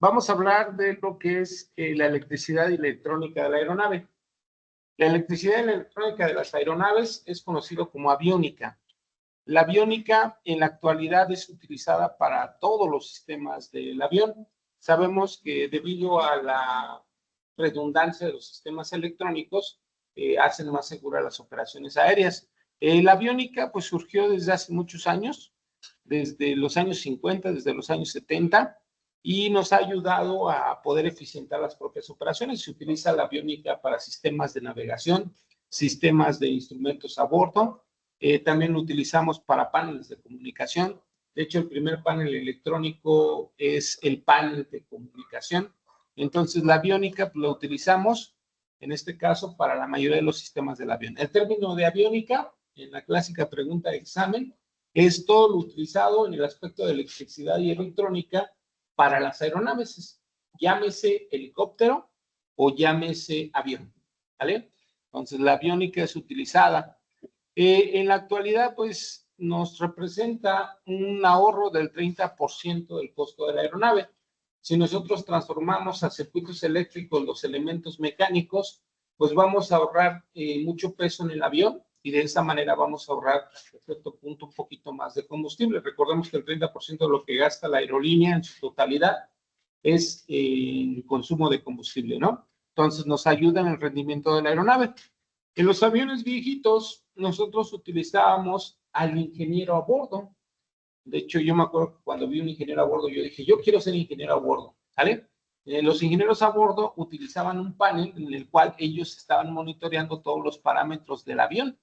Vamos a hablar de lo que es la electricidad y la electrónica de la aeronave. La electricidad y la electrónica de las aeronaves es conocido como aviónica. La aviónica en la actualidad es utilizada para todos los sistemas del avión. Sabemos que debido a la redundancia de los sistemas electrónicos, hacen más seguras las operaciones aéreas. La aviónica pues surgió desde hace muchos años, desde los años 50, desde los años 70, y nos ha ayudado a poder eficientar las propias operaciones. Se utiliza la aviónica para sistemas de navegación, sistemas de instrumentos a bordo, también lo utilizamos para paneles de comunicación. De hecho, el primer panel electrónico es el panel de comunicación. Entonces, la aviónica la utilizamos, en este caso, para la mayoría de los sistemas del avión. El término de aviónica, en la clásica pregunta de examen, es todo lo utilizado en el aspecto de electricidad y electrónica para las aeronaves, llámese helicóptero o llámese avión, ¿vale? Entonces, la aviónica es utilizada. En la actualidad, pues, nos representa un ahorro del 30% del costo de la aeronave. Si nosotros transformamos a circuitos eléctricos los elementos mecánicos, pues vamos a ahorrar mucho peso en el avión y de esa manera vamos a ahorrar hasta cierto punto un poquito más de combustible. Recordemos que el 30% de lo que gasta la aerolínea en su totalidad es el consumo de combustible, ¿no? Entonces nos ayuda en el rendimiento de la aeronave. En los aviones viejitos, nosotros utilizábamos al ingeniero a bordo. De hecho, yo me acuerdo que cuando vi un ingeniero a bordo, yo dije, yo quiero ser ingeniero a bordo, ¿vale? Los ingenieros a bordo utilizaban un panel en el cual ellos estaban monitoreando todos los parámetros del avión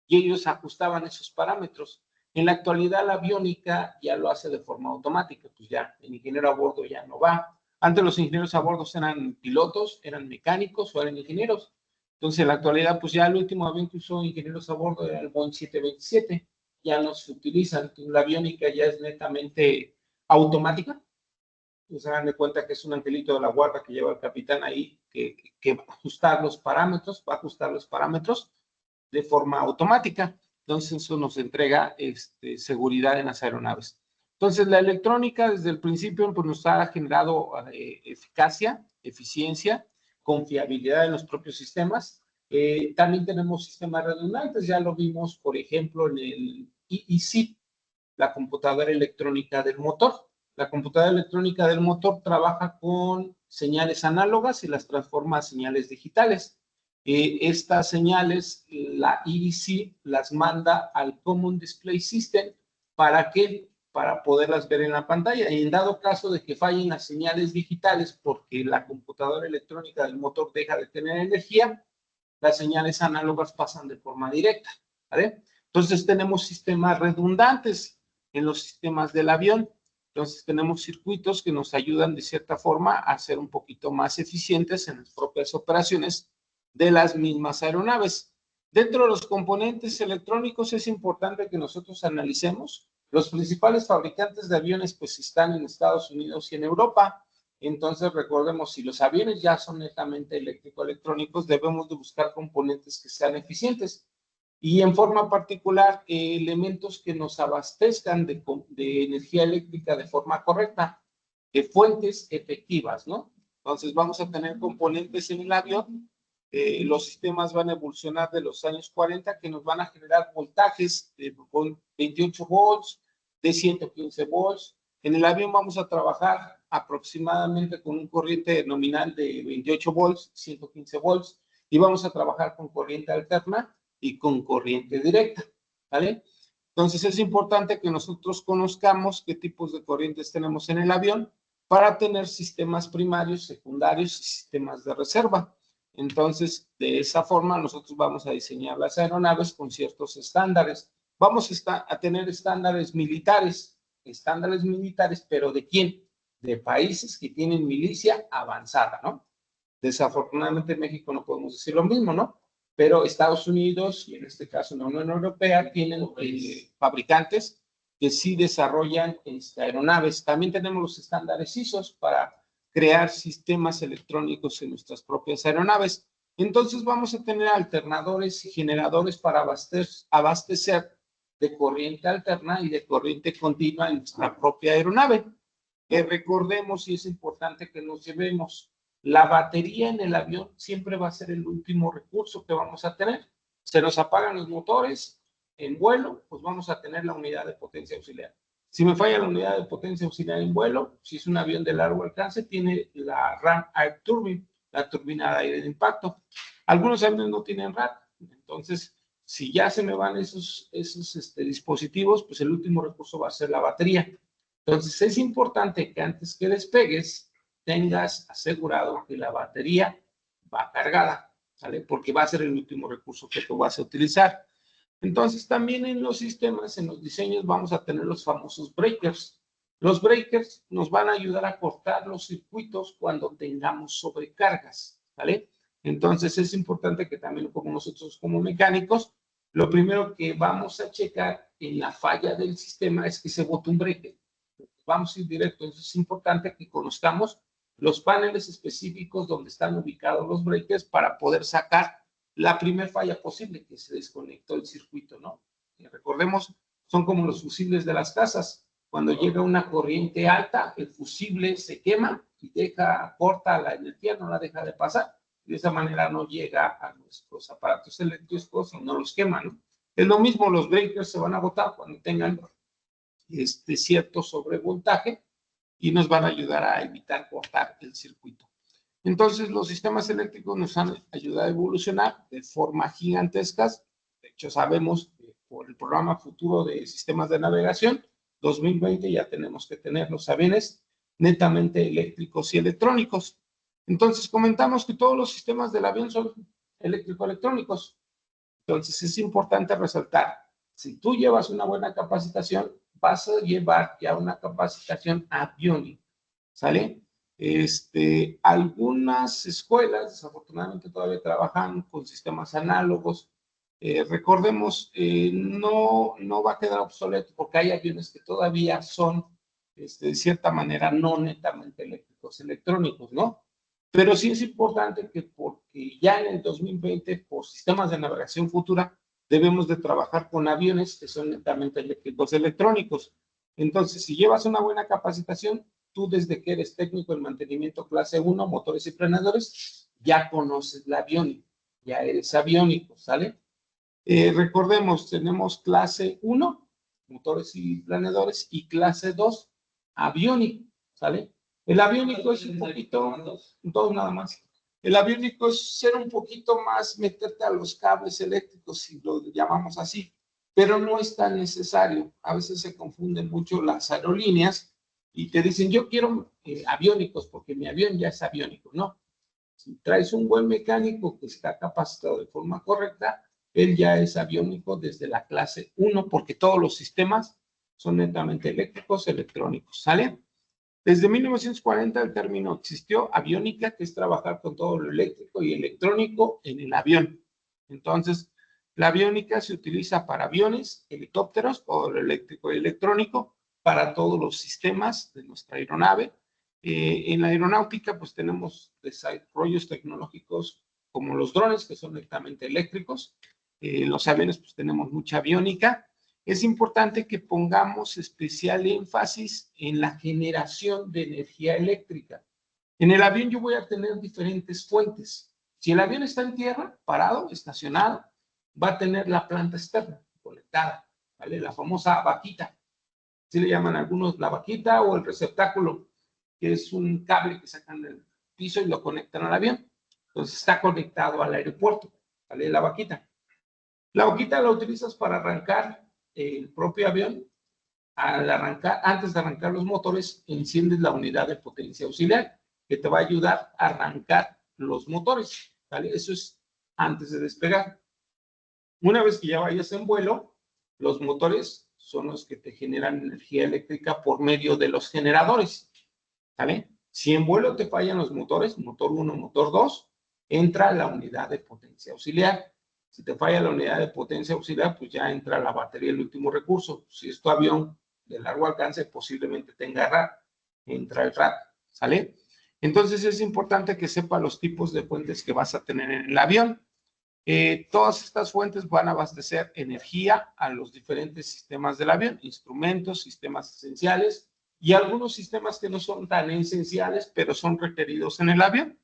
y ellos ajustaban esos parámetros. En la actualidad, la aviónica ya lo hace de forma automática, pues ya el ingeniero a bordo ya no va. Antes los ingenieros a bordo eran pilotos, eran mecánicos o eran ingenieros. Entonces, en la actualidad, pues ya el último avión que usó ingenieros a bordo era el Boeing 727. Ya no se utilizan. La aviónica ya es netamente automática. Pues se dan de cuenta que es un angelito de la guarda que lleva el capitán ahí, que va a ajustar los parámetros de forma automática. Entonces, eso nos entrega seguridad en las aeronaves. Entonces, la electrónica desde el principio pues, nos ha generado eficacia, eficiencia, confiabilidad en los propios sistemas. También tenemos sistemas redundantes, ya lo vimos, por ejemplo, en el EEC, la computadora electrónica del motor. La computadora electrónica del motor trabaja con señales análogas y las transforma a señales digitales. Estas señales, la EEC las manda al Common Display System. ¿Para qué? Para poderlas ver en la pantalla. Y en dado caso de que fallen las señales digitales porque la computadora electrónica del motor deja de tener energía, las señales análogas pasan de forma directa, ¿vale? Entonces tenemos sistemas redundantes en los sistemas del avión. Entonces tenemos circuitos que nos ayudan de cierta forma a ser un poquito más eficientes en las propias operaciones de las mismas aeronaves. Dentro de los componentes electrónicos es importante que nosotros analicemos. Los principales fabricantes de aviones pues están en Estados Unidos y en Europa. Entonces recordemos, si los aviones ya son netamente eléctrico-electrónicos, debemos de buscar componentes que sean eficientes y en forma particular elementos que nos abastezcan de energía eléctrica de forma correcta, de fuentes efectivas, ¿no? Entonces vamos a tener componentes en el avión. Los sistemas van a evolucionar de los años 40 que nos van a generar voltajes con 28 volts, de 115 volts. En el avión vamos a trabajar aproximadamente con un corriente nominal de 28 volts, 115 volts, y vamos a trabajar con corriente alterna y con corriente directa, ¿vale? Entonces es importante que nosotros conozcamos qué tipos de corrientes tenemos en el avión para tener sistemas primarios, secundarios y sistemas de reserva. Entonces, de esa forma, nosotros vamos a diseñar las aeronaves con ciertos estándares. Vamos a tener estándares militares, pero ¿de quién? De países que tienen milicia avanzada, ¿no? Desafortunadamente en México no podemos decir lo mismo, ¿no? Pero Estados Unidos y en este caso la Unión Europea tienen fabricantes que sí desarrollan aeronaves. También tenemos los estándares ISO para crear sistemas electrónicos en nuestras propias aeronaves. Entonces vamos a tener alternadores y generadores para abastecer de corriente alterna y de corriente continua en nuestra propia aeronave. Recordemos, y es importante que nos llevemos, la batería en el avión siempre va a ser el último recurso que vamos a tener. Se nos apagan los motores en vuelo, pues vamos a tener la unidad de potencia auxiliar. Si me falla la unidad de potencia auxiliar en vuelo, si es un avión de largo alcance, tiene la Ram Air Turbine, la turbina de aire de impacto. Algunos aviones no tienen RAM, entonces, si ya se me van esos dispositivos, pues el último recurso va a ser la batería. Entonces, es importante que antes que despegues, tengas asegurado que la batería va cargada, ¿sale? Porque va a ser el último recurso que tú vas a utilizar. Entonces, también en los sistemas, en los diseños, vamos a tener los famosos breakers. Los breakers nos van a ayudar a cortar los circuitos cuando tengamos sobrecargas, ¿vale? Entonces, es importante que también, como nosotros como mecánicos, lo primero que vamos a checar en la falla del sistema es que se bote un breaker. Vamos a ir directo. Entonces, es importante que conozcamos los paneles específicos donde están ubicados los breakers para poder sacar la primera falla posible, que se desconectó el circuito, ¿no? Y recordemos, son como los fusibles de las casas. Cuando llega una corriente alta, el fusible se quema y deja corta la energía, no la deja de pasar. De esa manera no llega a nuestros aparatos eléctricos y no los quema, ¿no? Es lo mismo, los breakers se van a botar cuando tengan cierto sobrevoltaje y nos van a ayudar a evitar cortar el circuito. Entonces, los sistemas eléctricos nos han ayudado a evolucionar de forma gigantescas. De hecho, sabemos que por el programa futuro de sistemas de navegación, 2020 ya tenemos que tener los aviones netamente eléctricos y electrónicos. Entonces, comentamos que todos los sistemas del avión son eléctrico-electrónicos. Entonces, es importante resaltar, si tú llevas una buena capacitación, vas a llevar ya una capacitación aviónica, ¿sale? Algunas escuelas, desafortunadamente, todavía trabajan con sistemas análogos. Recordemos, no va a quedar obsoleto porque hay aviones que todavía son, de cierta manera, no netamente eléctricos, electrónicos, ¿no? Pero sí es importante que porque ya en el 2020, por sistemas de navegación futura, debemos de trabajar con aviones que son netamente eléctricos, electrónicos. Entonces, si llevas una buena capacitación, tú desde que eres técnico en mantenimiento clase 1, motores y planeadores, ya conoces la aviónica, ya eres aviónico, ¿sale? Recordemos, tenemos clase 1, motores y planeadores, y clase 2, aviónico, ¿sale? El aviónico es un poquito, dos nada más. El aviónico es ser un poquito más, meterte a los cables eléctricos, si lo llamamos así, pero no es tan necesario. A veces se confunden mucho las aerolíneas y te dicen, yo quiero aviónicos porque mi avión ya es aviónico. No, si traes un buen mecánico que está capacitado de forma correcta, él ya es aviónico desde la clase 1 porque todos los sistemas son netamente eléctricos, electrónicos, ¿sale? Desde 1940 el término existió, aviónica, que es trabajar con todo lo eléctrico y electrónico en el avión. Entonces, la aviónica se utiliza para aviones, helicópteros, todo lo eléctrico y electrónico, para todos los sistemas de nuestra aeronave. En la aeronáutica, pues tenemos desarrollos tecnológicos como los drones, que son netamente eléctricos. Los aviones, pues tenemos mucha aviónica. Es importante que pongamos especial énfasis en la generación de energía eléctrica. En el avión yo voy a tener diferentes fuentes. Si el avión está en tierra, parado, estacionado, va a tener la planta externa conectada, ¿vale? La famosa vaquita. Así le llaman algunos la vaquita o el receptáculo, que es un cable que sacan del piso y lo conectan al avión. Entonces está conectado al aeropuerto, ¿vale? La vaquita. La vaquita la utilizas para arrancar el propio avión. Al arrancar, antes de arrancar los motores, enciendes la unidad de potencia auxiliar, que te va a ayudar a arrancar los motores, ¿vale? Eso es antes de despegar. Una vez que ya vayas en vuelo, los motores son los que te generan energía eléctrica por medio de los generadores, ¿vale? Si en vuelo te fallan los motores, motor 1, motor 2, entra la unidad de potencia auxiliar. Si te falla la unidad de potencia auxiliar, pues ya entra la batería, el último recurso. Si es tu avión de largo alcance, posiblemente tenga RAD, entra el RAD, ¿sale? Entonces es importante que sepa los tipos de fuentes que vas a tener en el avión. Todas estas fuentes van a abastecer energía a los diferentes sistemas del avión, instrumentos, sistemas esenciales, y algunos sistemas que no son tan esenciales, pero son requeridos en el avión,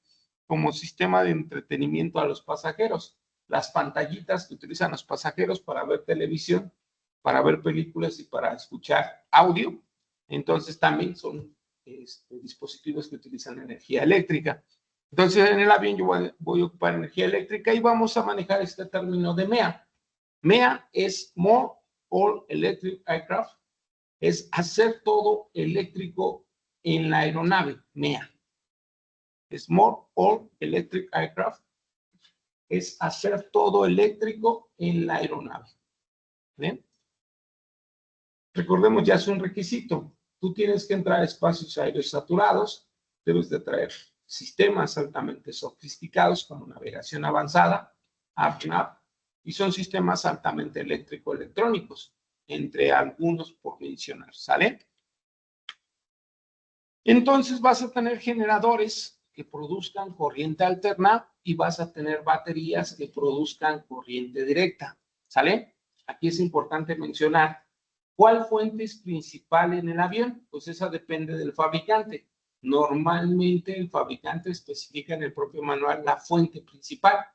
como sistema de entretenimiento a los pasajeros, las pantallitas que utilizan los pasajeros para ver televisión, para ver películas y para escuchar audio. Entonces también son dispositivos que utilizan energía eléctrica. Entonces en el avión yo voy a ocupar energía eléctrica y vamos a manejar este término de MEA. MEA es More All Electric Aircraft, es hacer todo eléctrico en la aeronave, MEA. Es More All Electric Aircraft, es hacer todo eléctrico en la aeronave. ¿Bien? Recordemos, ya es un requisito. Tú tienes que entrar a espacios aéreos saturados, debes de traer sistemas altamente sofisticados como navegación avanzada, AFNAV, y son sistemas altamente eléctrico-electrónicos, entre algunos por mencionar, ¿sale? Entonces vas a tener generadores que produzcan corriente alterna y vas a tener baterías que produzcan corriente directa, ¿sale? Aquí es importante mencionar ¿cuál fuente es principal en el avión? Pues esa depende del fabricante. Normalmente el fabricante especifica en el propio manual la fuente principal.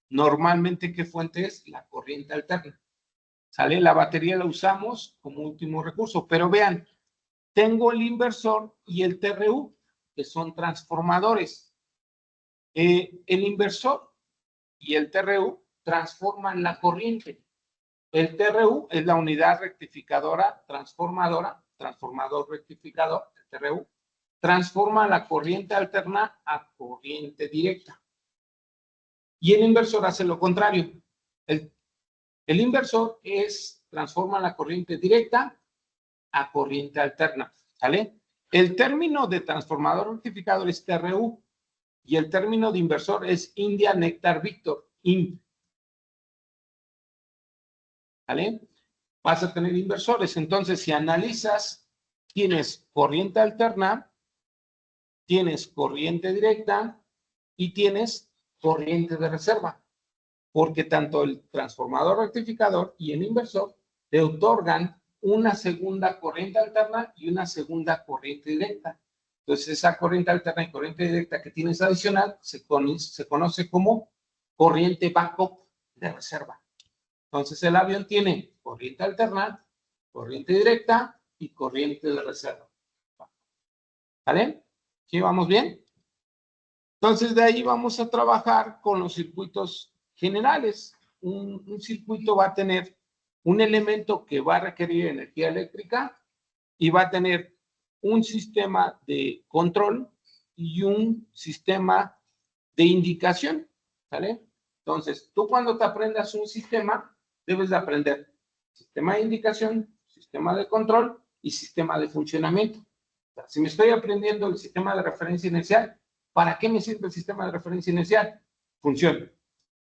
Normalmente, ¿qué fuente es? La corriente alterna. ¿Sale? La batería la usamos como último recurso, pero vean, tengo el inversor y el TRU, que son transformadores. El inversor y el TRU transforman la corriente. El TRU es la unidad rectificadora transformadora, transformador rectificador, el TRU, transforma la corriente alterna a corriente directa. Y el inversor hace lo contrario. El inversor transforma la corriente directa a corriente alterna, ¿sale? El término de transformador rectificador es TRU y el término de inversor es India Nectar Victor, INV. ¿Vale? Vas a tener inversores. Entonces, si analizas, tienes corriente alterna, tienes corriente directa y tienes corriente de reserva. Porque tanto el transformador rectificador y el inversor te otorgan una segunda corriente alterna y una segunda corriente directa. Entonces, esa corriente alterna y corriente directa que tienes adicional se conoce como corriente backup de reserva. Entonces, el avión tiene corriente alterna, corriente directa y corriente de reserva. ¿Vale? ¿Sí vamos bien? Entonces, de ahí vamos a trabajar con los circuitos generales. Un circuito va a tener un elemento que va a requerir energía eléctrica y va a tener un sistema de control y un sistema de indicación. ¿Vale? Entonces, tú cuando te aprendas un sistema, debes de aprender sistema de indicación, sistema de control y sistema de funcionamiento. O sea, si me estoy aprendiendo el sistema de referencia inercial, ¿para qué me sirve el sistema de referencia inercial? Funciona.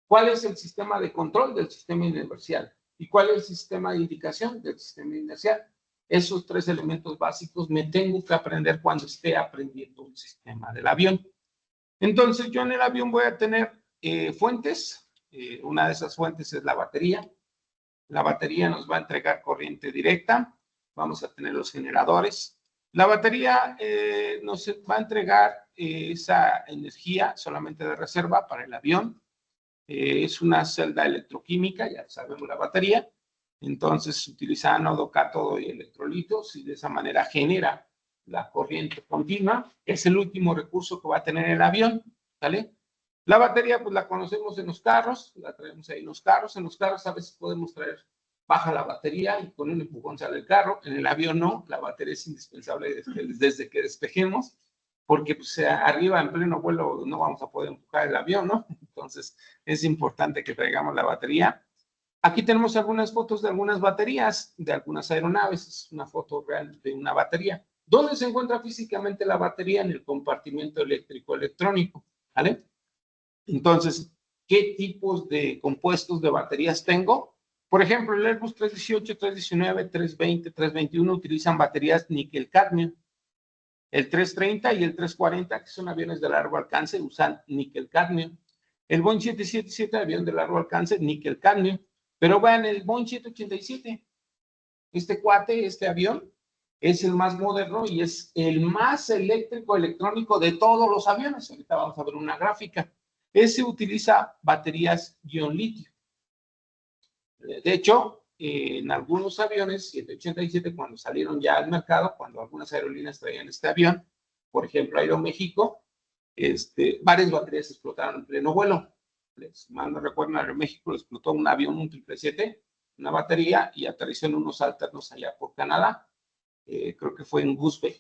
¿Cuál es el sistema de control del sistema inercial? ¿Y cuál es el sistema de indicación del sistema inercial? Esos tres elementos básicos me tengo que aprender cuando esté aprendiendo un sistema del avión. Entonces, yo en el avión voy a tener fuentes. Una de esas fuentes es la batería. La batería nos va a entregar corriente directa. Vamos a tener los generadores. La batería nos va a entregar esa energía solamente de reserva para el avión. Es una celda electroquímica, ya sabemos la batería. Entonces utiliza ánodo, cátodo y electrolitos y de esa manera genera la corriente continua. Es el último recurso que va a tener el avión, ¿vale? La batería, pues la conocemos en los carros, la traemos ahí en los carros. En los carros a veces podemos traer baja la batería y con un empujón sale el carro. En el avión no, la batería es indispensable desde que despejemos, porque pues, arriba en pleno vuelo no vamos a poder empujar el avión, ¿no? Entonces es importante que traigamos la batería. Aquí tenemos algunas fotos de algunas baterías de algunas aeronaves. Es una foto real de una batería. ¿Dónde se encuentra físicamente la batería? En el compartimento eléctrico electrónico, ¿vale? Entonces, ¿qué tipos de compuestos de baterías tengo? Por ejemplo, el Airbus 318, 319, 320, 321 utilizan baterías níquel-cadmio. El 330 y el 340, que son aviones de largo alcance, usan níquel-cadmio. El Boeing 777, avión de largo alcance, níquel-cadmio. Pero vean el Boeing 787, este avión, es el más moderno y es el más eléctrico electrónico de todos los aviones. Ahorita vamos a ver una gráfica. Ese utiliza baterías ion litio. De hecho, en algunos aviones, 787, cuando salieron ya al mercado, cuando algunas aerolíneas traían este avión, por ejemplo, Aeroméxico, varias baterías explotaron en pleno vuelo. Les mal no recuerdo, en Aeroméxico explotó un avión, un 777, una batería, y aterrizó en unos alternos allá por Canadá. Creo que fue en Goose Bay,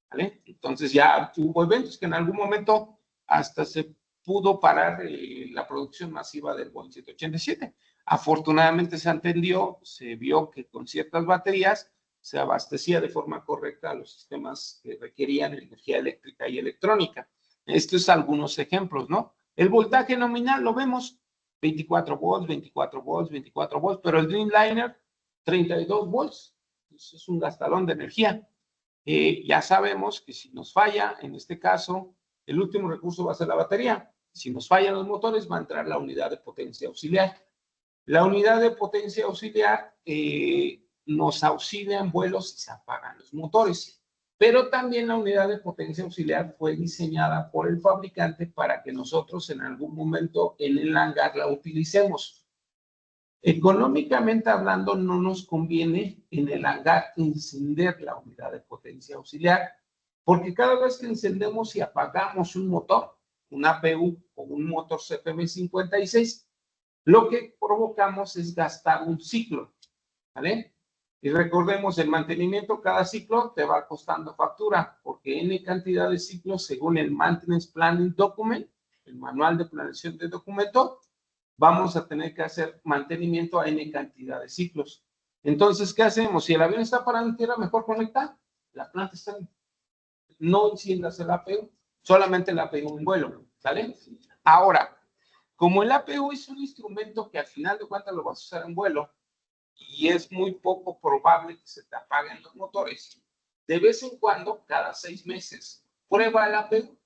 ¿vale? Entonces ya hubo eventos que en algún momento hasta se pudo parar la producción masiva del Boeing 787. Afortunadamente se entendió, se vio que con ciertas baterías se abastecía de forma correcta a los sistemas que requerían energía eléctrica y electrónica. Estos son algunos ejemplos, ¿no? El voltaje nominal lo vemos, 24 volts, 24 volts, 24 volts, pero el Dreamliner, 32 volts. Es un gastalón de energía. Ya sabemos que si nos falla, en este caso, el último recurso va a ser la batería. Si nos fallan los motores, va a entrar la unidad de potencia auxiliar. La unidad de potencia auxiliar nos auxilia en vuelos si se apagan los motores, pero también la unidad de potencia auxiliar fue diseñada por el fabricante para que nosotros en algún momento en el hangar la utilicemos. Económicamente hablando, no nos conviene en el hangar encender la unidad de potencia auxiliar, porque cada vez que encendemos y apagamos un motor, un APU o un motor CFM56, lo que provocamos es gastar un ciclo, ¿vale? Y recordemos, el mantenimiento cada ciclo te va costando factura, porque N cantidad de ciclos, según el Maintenance Planning Document, el manual de planeación de documento, vamos a tener que hacer mantenimiento a N cantidad de ciclos. Entonces, ¿qué hacemos? Si el avión está parado en tierra, mejor conectar. La planta está en... No enciendas el APU, solamente el APU en vuelo, ¿sale? Ahora, como el APU es un instrumento que al final de cuentas lo vas a usar en vuelo y es muy poco probable que se te apaguen los motores, de vez en cuando, cada 6 meses, prueba el APU,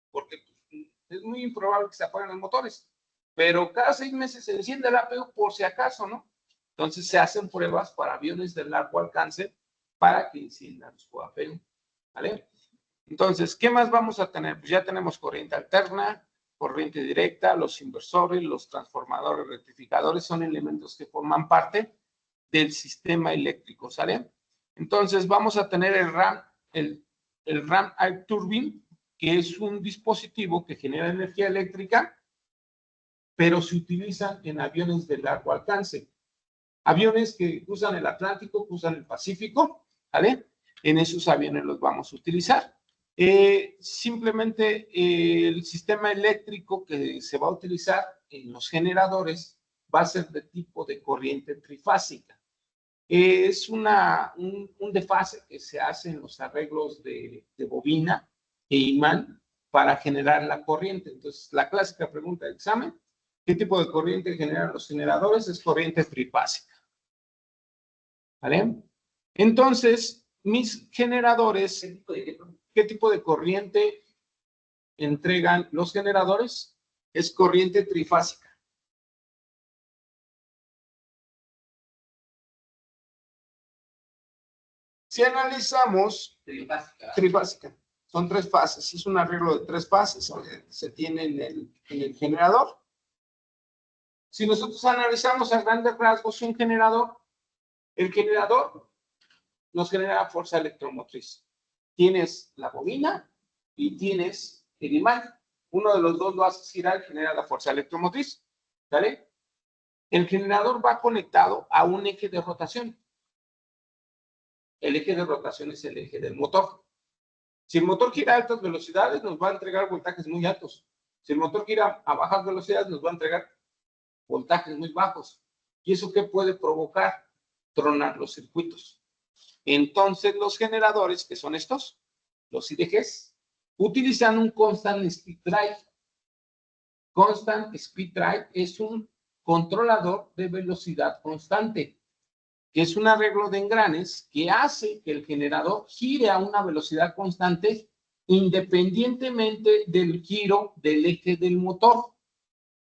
porque es muy improbable que se apaguen los motores, pero cada 6 meses se enciende el APU por si acaso, ¿no? Entonces se hacen pruebas para aviones de largo alcance para que enciendan su APU, ¿vale? Entonces, ¿qué más vamos a tener? Pues ya tenemos corriente alterna, corriente directa, los inversores, los transformadores, rectificadores, son elementos que forman parte del sistema eléctrico, ¿sale? Entonces, vamos a tener el RAM Air Turbine, que es un dispositivo que genera energía eléctrica, pero se utiliza en aviones de largo alcance. Aviones que cruzan el Atlántico, cruzan el Pacífico, ¿vale? En esos aviones los vamos a utilizar. Simplemente el sistema eléctrico que se va a utilizar en los generadores va a ser de tipo de corriente trifásica. Es un desfase que se hace en los arreglos de bobina e imán para generar la corriente. Entonces, la clásica pregunta de examen, ¿qué tipo de corriente generan los generadores? Es corriente trifásica, ¿vale? Entonces, mis generadores, ¿qué tipo de corriente entregan los generadores? Es corriente trifásica. Si analizamos, trifásica, son 3 fases, es un arreglo de 3 fases, se tiene en el generador. Si nosotros analizamos a grandes rasgos un generador, el generador nos genera fuerza electromotriz. Tienes la bobina y tienes el imán. Uno de los dos lo hace girar y genera la fuerza electromotriz, ¿vale? El generador va conectado a un eje de rotación. El eje de rotación es el eje del motor. Si el motor gira a altas velocidades, nos va a entregar voltajes muy altos. Si el motor gira a bajas velocidades, nos va a entregar voltajes muy bajos. ¿Y eso qué puede provocar? Tronar los circuitos. Entonces, los generadores, que son estos, los IDGs, utilizan un Constant Speed Drive. Constant Speed Drive es un controlador de velocidad constante, que es un arreglo de engranes que hace que el generador gire a una velocidad constante independientemente del giro del eje del motor.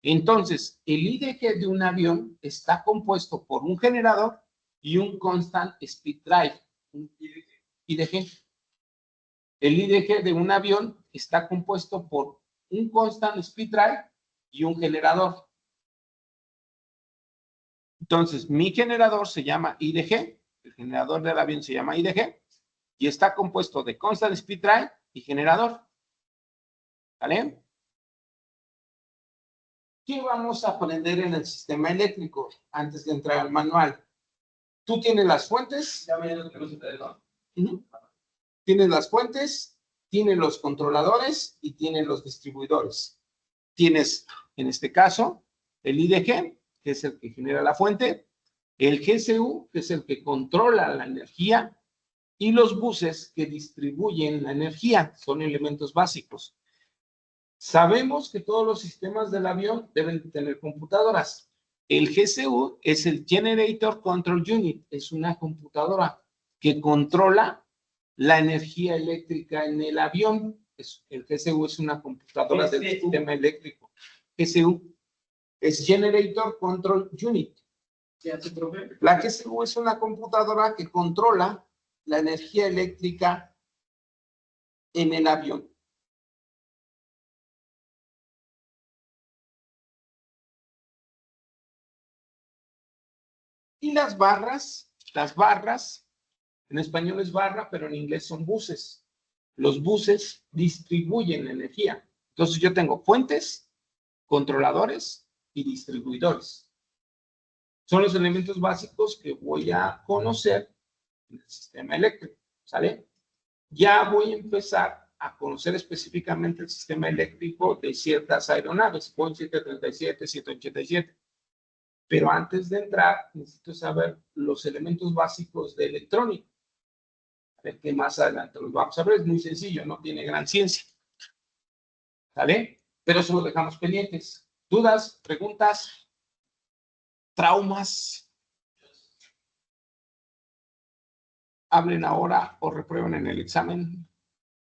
Entonces, el IDG de un avión está compuesto por un generador y un Constant Speed Drive. un IDG. El IDG de un avión está compuesto por un constant speed drive y un generador. Entonces, mi generador se llama IDG, el generador del avión se llama IDG, y está compuesto de constant speed drive y generador. ¿Vale? ¿Qué vamos a aprender en el sistema eléctrico antes de entrar al manual? Tú tienes las fuentes. Tienes las fuentes, tienes los controladores y tienes los distribuidores. Tienes, en este caso, el IDG, que es el que genera la fuente, el GCU, que es el que controla la energía, y los buses que distribuyen la energía. Son elementos básicos. Sabemos que todos los sistemas del avión deben tener computadoras. El GCU es el Generator Control Unit, es una computadora que controla la energía eléctrica en el avión. El GCU es una computadora del sistema eléctrico. GCU es Generator Control Unit. La GCU es una computadora que controla la energía eléctrica en el avión. Y las barras, en español es barra, pero en inglés son buses. Los buses distribuyen energía. Entonces yo tengo fuentes, controladores y distribuidores. Son los elementos básicos que voy a conocer en el sistema eléctrico, ¿sale? Ya voy a empezar a conocer específicamente el sistema eléctrico de ciertas aeronaves, Boeing 737, 787. Pero antes de entrar, necesito saber los elementos básicos de electrónica. A ver qué más adelante los vamos a ver. Es muy sencillo, no tiene gran ciencia. ¿Sale? Pero eso lo dejamos pendientes. ¿Dudas? ¿Preguntas? ¿Traumas? Hablen ahora o reprueben en el examen.